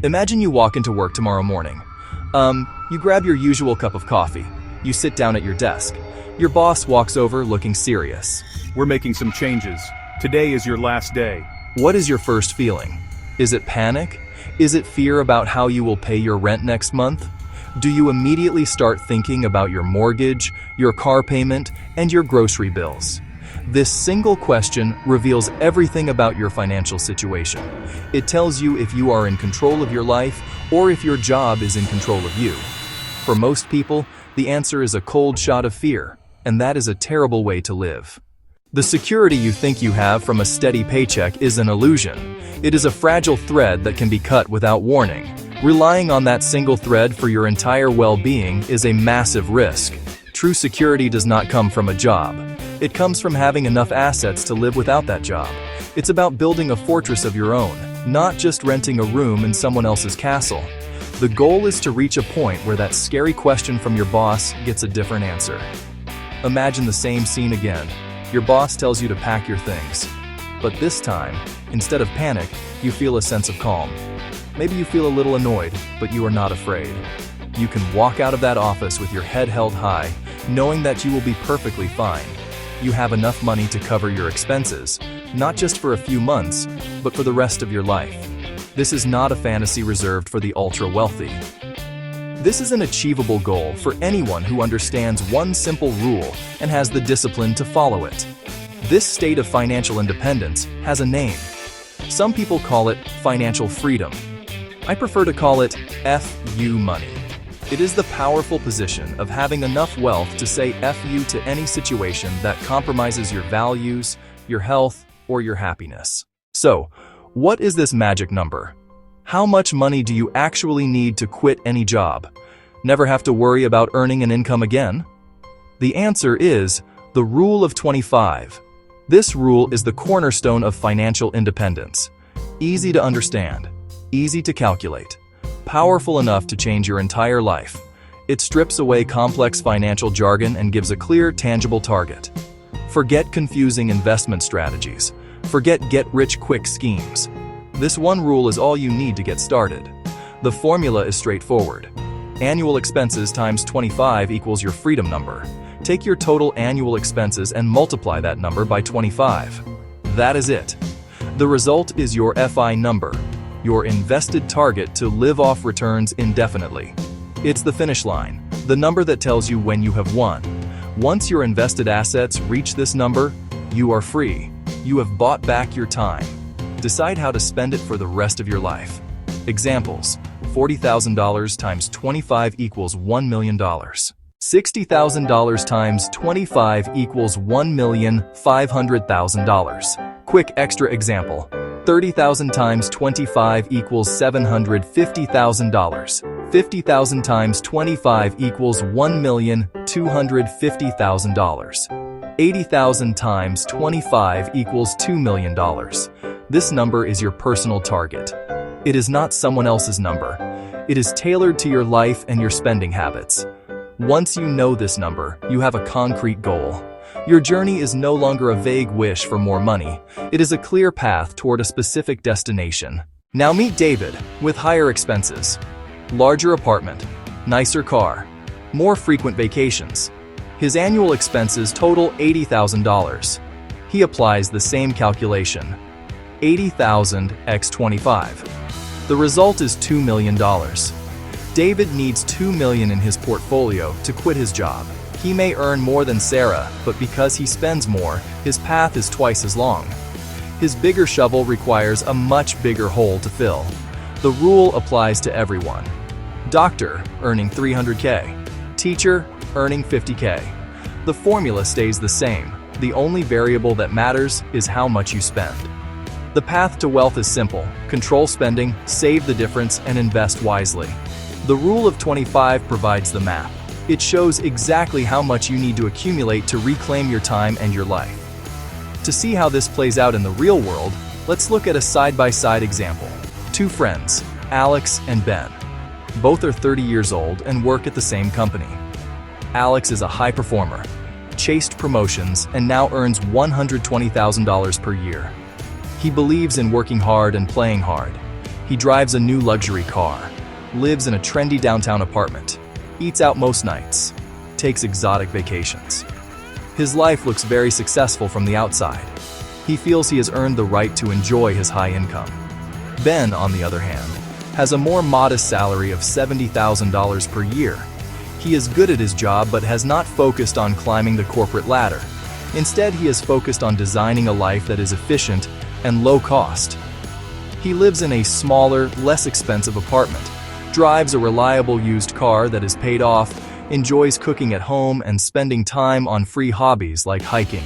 Imagine you walk into work tomorrow morning. You grab your usual cup of coffee. You sit down at your desk. Your boss walks over looking serious. We're making some changes. Today is your last day. What is your first feeling? Is it panic? Is it fear about how you will pay your rent next month? Do you immediately start thinking about your mortgage, your car payment, and your grocery bills? This single question reveals everything about your financial situation. It tells you if you are in control of your life or if your job is in control of you. For most people, the answer is a cold shot of fear, and that is a terrible way to live. The security you think you have from a steady paycheck is an illusion. It is a fragile thread that can be cut without warning. Relying on that single thread for your entire well-being is a massive risk. True security does not come from a job. It comes from having enough assets to live without that job. It's about building a fortress of your own, not just renting a room in someone else's castle. The goal is to reach a point where that scary question from your boss gets a different answer. Imagine the same scene again. Your boss tells you to pack your things. But this time, instead of panic, you feel a sense of calm. Maybe you feel a little annoyed, but you are not afraid. You can walk out of that office with your head held high, knowing that you will be perfectly fine. You have enough money to cover your expenses, not just for a few months, but for the rest of your life. This is not a fantasy reserved for the ultra-wealthy. This is an achievable goal for anyone who understands one simple rule and has the discipline to follow it. This state of financial independence has a name. Some people call it financial freedom. I prefer to call it FU money. It is the powerful position of having enough wealth to say FU to any situation that compromises your values, your health, or your happiness. So, what is this magic number? How much money do you actually need to quit any job? Never have to worry about earning an income again? The answer is the Rule of 25. This rule is the cornerstone of financial independence. Easy to understand, easy to calculate, powerful enough to change your entire life. It strips away complex financial jargon and gives a clear, tangible target. Forget confusing investment strategies. Forget get-rich-quick schemes. This one rule is all you need to get started. The formula is straightforward. Annual expenses times 25 equals your freedom number. Take your total annual expenses and multiply that number by 25. That is it. The result is your FI number, your invested target to live off returns indefinitely. It's the finish line, the number that tells you when you have won. Once your invested assets reach this number, you are free. You have bought back your time. Decide how to spend it for the rest of your life. Examples: $40,000 times 25 equals $1 million. $60,000 times 25 equals $1,500,000. Quick extra example: 30,000 times 25 equals $750,000. 50,000 times 25 equals $1,250,000. 80,000 times 25 equals $2 million. This number is your personal target. It is not someone else's number. It is tailored to your life and your spending habits. Once you know this number, you have a concrete goal. Your journey is no longer a vague wish for more money. It is a clear path toward a specific destination. Now meet David, with higher expenses. Larger apartment, nicer car, more frequent vacations. His annual expenses total $80,000. He applies the same calculation. 80,000 x 25. The result is $2 million. David needs $2 million in his portfolio to quit his job. He may earn more than Sarah, but because he spends more, his path is twice as long. His bigger shovel requires a much bigger hole to fill. The rule applies to everyone. Doctor, earning $300K. Teacher, earning $50K. The formula stays the same. The only variable that matters is how much you spend. The path to wealth is simple: control spending, save the difference, and invest wisely. The Rule of 25 provides the map. It shows exactly how much you need to accumulate to reclaim your time and your life. To see how this plays out in the real world, let's look at a side-by-side example. Two friends, Alex and Ben. Both are 30 years old and work at the same company. Alex is a high performer, chased promotions, and now earns $120,000 per year. He believes in working hard and playing hard. He drives a new luxury car, lives in a trendy downtown apartment, eats out most nights, takes exotic vacations. His life looks very successful from the outside. He feels he has earned the right to enjoy his high income. Ben, on the other hand, has a more modest salary of $70,000 per year. He is good at his job but has not focused on climbing the corporate ladder. Instead, he is focused on designing a life that is efficient and low cost. He lives in a smaller, less expensive apartment, drives a reliable used car that is paid off, enjoys cooking at home and spending time on free hobbies like hiking.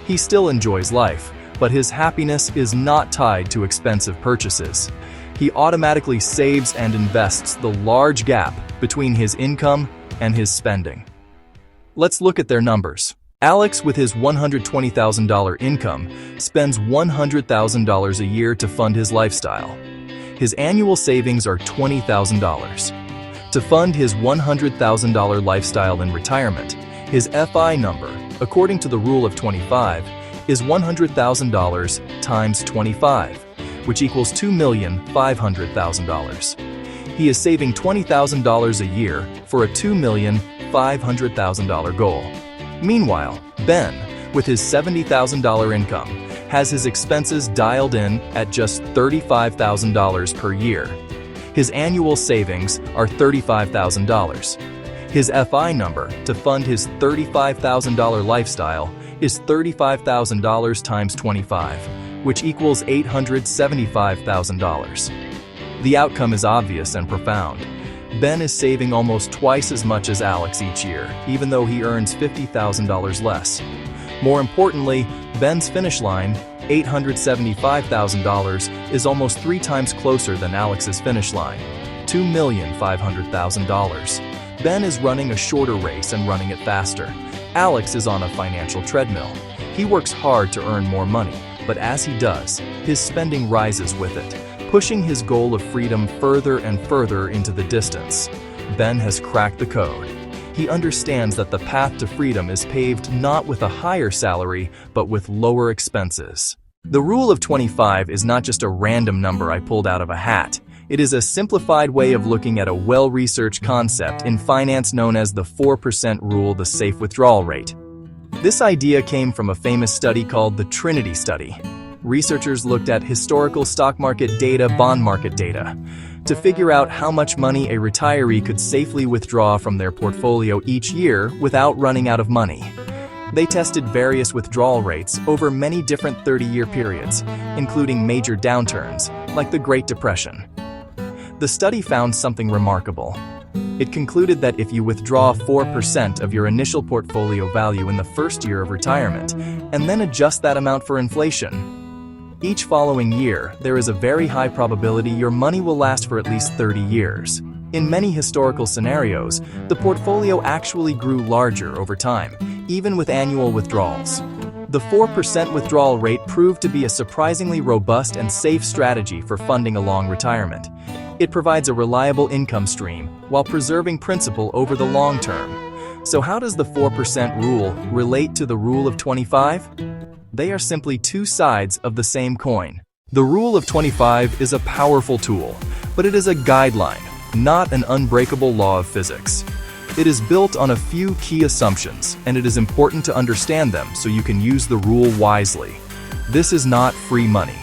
He still enjoys life, but his happiness is not tied to expensive purchases. He automatically saves and invests the large gap between his income and his spending. Let's look at their numbers. Alex, with his $120,000 income, spends $100,000 a year to fund his lifestyle. His annual savings are $20,000. To fund his $100,000 lifestyle in retirement, his FI number, according to the rule of 25, is $100,000 times 25, which equals $2,500,000. He is saving $20,000 a year for a $2,500,000 goal. Meanwhile, Ben, with his $70,000 income, has his expenses dialed in at just $35,000 per year. His annual savings are $35,000. His FI number to fund his $35,000 lifestyle is $35,000 times 25, which equals $875,000. The outcome is obvious and profound. Ben is saving almost twice as much as Alex each year, even though he earns $50,000 less. More importantly, Ben's finish line, $875,000, is almost 3 times closer than Alex's finish line, $2,500,000. Ben is running a shorter race and running it faster. Alex is on a financial treadmill. He works hard to earn more money, but as he does, his spending rises with it, pushing his goal of freedom further and further into the distance. Ben has cracked the code. He understands that the path to freedom is paved not with a higher salary, but with lower expenses. The rule of 25 is not just a random number I pulled out of a hat. It is a simplified way of looking at a well-researched concept in finance known as the 4% rule, the safe withdrawal rate. This idea came from a famous study called the Trinity Study. Researchers looked at historical stock market data, bond market data, to figure out how much money a retiree could safely withdraw from their portfolio each year without running out of money. They tested various withdrawal rates over many different 30-year periods, including major downturns, like the Great Depression. The study found something remarkable. It concluded that if you withdraw 4% of your initial portfolio value in the first year of retirement, and then adjust that amount for inflation, each following year, there is a very high probability your money will last for at least 30 years. In many historical scenarios, the portfolio actually grew larger over time, even with annual withdrawals. The 4% withdrawal rate proved to be a surprisingly robust and safe strategy for funding a long retirement. It provides a reliable income stream while preserving principal over the long term. So how does the 4% rule relate to the rule of 25? They are simply two sides of the same coin. The rule of 25 is a powerful tool, but it is a guideline, not an unbreakable law of physics. It is built on a few key assumptions, and it is important to understand them so you can use the rule wisely. This is not free money.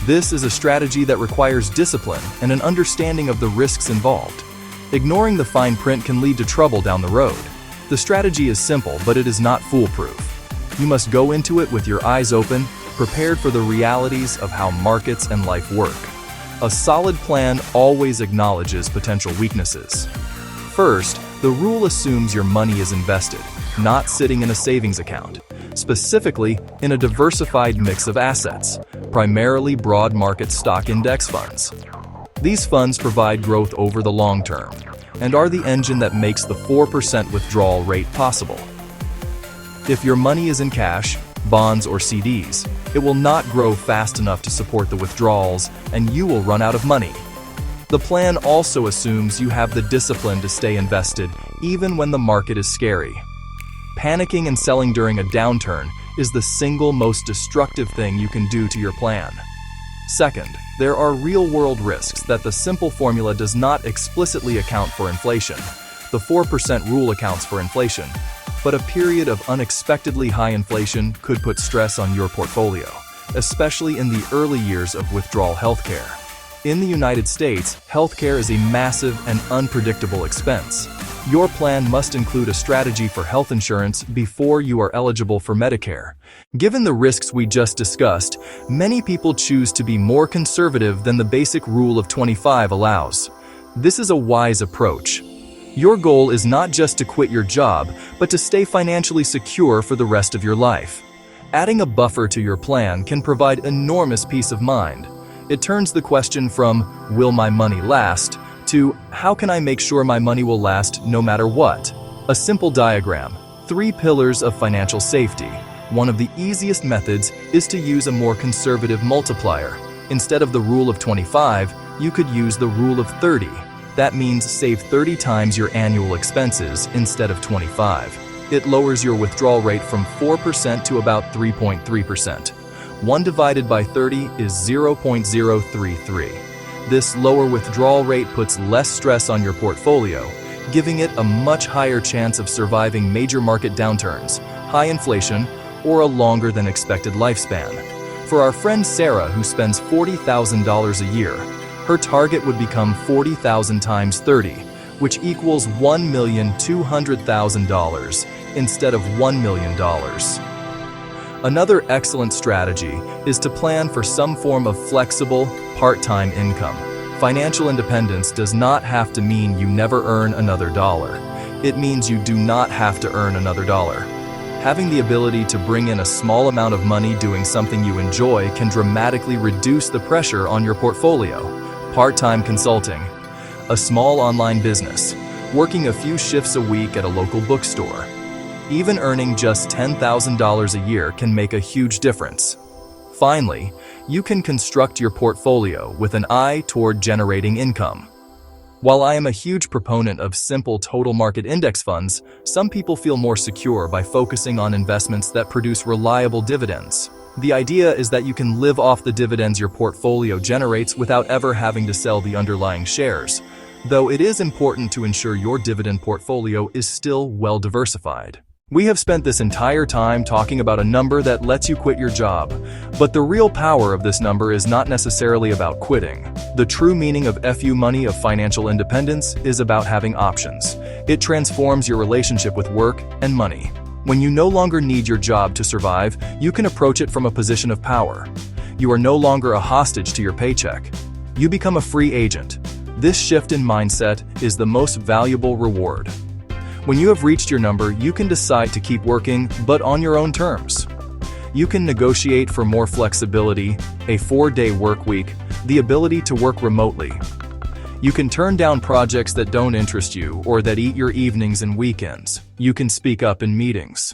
This is a strategy that requires discipline and an understanding of the risks involved. Ignoring the fine print can lead to trouble down the road. The strategy is simple, but it is not foolproof. You must go into it with your eyes open, prepared for the realities of how markets and life work. A solid plan always acknowledges potential weaknesses. First, the rule assumes your money is invested, not sitting in a savings account, specifically in a diversified mix of assets, primarily broad market stock index funds. These funds provide growth over the long term and are the engine that makes the 4% withdrawal rate possible. If your money is in cash, bonds, or CDs, it will not grow fast enough to support the withdrawals, and you will run out of money. The plan also assumes you have the discipline to stay invested even when the market is scary. Panicking and selling during a downturn is the single most destructive thing you can do to your plan. Second, there are real-world risks that the simple formula does not explicitly account for inflation. The 4% rule accounts for inflation, but a period of unexpectedly high inflation could put stress on your portfolio, especially in the early years of withdrawal healthcare. In the United States, healthcare is a massive and unpredictable expense. Your plan must include a strategy for health insurance before you are eligible for Medicare. Given the risks we just discussed, many people choose to be more conservative than the basic rule of 25 allows. This is a wise approach. Your goal is not just to quit your job, but to stay financially secure for the rest of your life. Adding a buffer to your plan can provide enormous peace of mind. It turns the question from, will my money last, to, how can I make sure my money will last no matter what? A simple diagram, 3 pillars of financial safety. One of the easiest methods is to use a more conservative multiplier. Instead of the rule of 25, you could use the rule of 30. That means save 30 times your annual expenses instead of 25. It lowers your withdrawal rate from 4% to about 3.3%. 1 divided by 30 is 0.033. This lower withdrawal rate puts less stress on your portfolio, giving it a much higher chance of surviving major market downturns, high inflation, or a longer than expected lifespan. For our friend Sarah, who spends $40,000 a year, her target would become 40,000 times 30, which equals $1,200,000 instead of $1 million. Another excellent strategy is to plan for some form of flexible, part-time income. Financial independence does not have to mean you never earn another dollar. It means you do not have to earn another dollar. Having the ability to bring in a small amount of money doing something you enjoy can dramatically reduce the pressure on your portfolio. Part-time consulting, a small online business, working a few shifts a week at a local bookstore. Even earning just $10,000 a year can make a huge difference. Finally, you can construct your portfolio with an eye toward generating income. While I am a huge proponent of simple total market index funds, some people feel more secure by focusing on investments that produce reliable dividends. The idea is that you can live off the dividends your portfolio generates without ever having to sell the underlying shares, though it is important to ensure your dividend portfolio is still well diversified. We have spent this entire time talking about a number that lets you quit your job, but the real power of this number is not necessarily about quitting. The true meaning of FU money of financial independence is about having options. It transforms your relationship with work and money. When you no longer need your job to survive, you can approach it from a position of power. You are no longer a hostage to your paycheck. You become a free agent. This shift in mindset is the most valuable reward. When you have reached your number, you can decide to keep working, but on your own terms. You can negotiate for more flexibility, a 4-day work week, the ability to work remotely. You can turn down projects that don't interest you or that eat your evenings and weekends. You can speak up in meetings.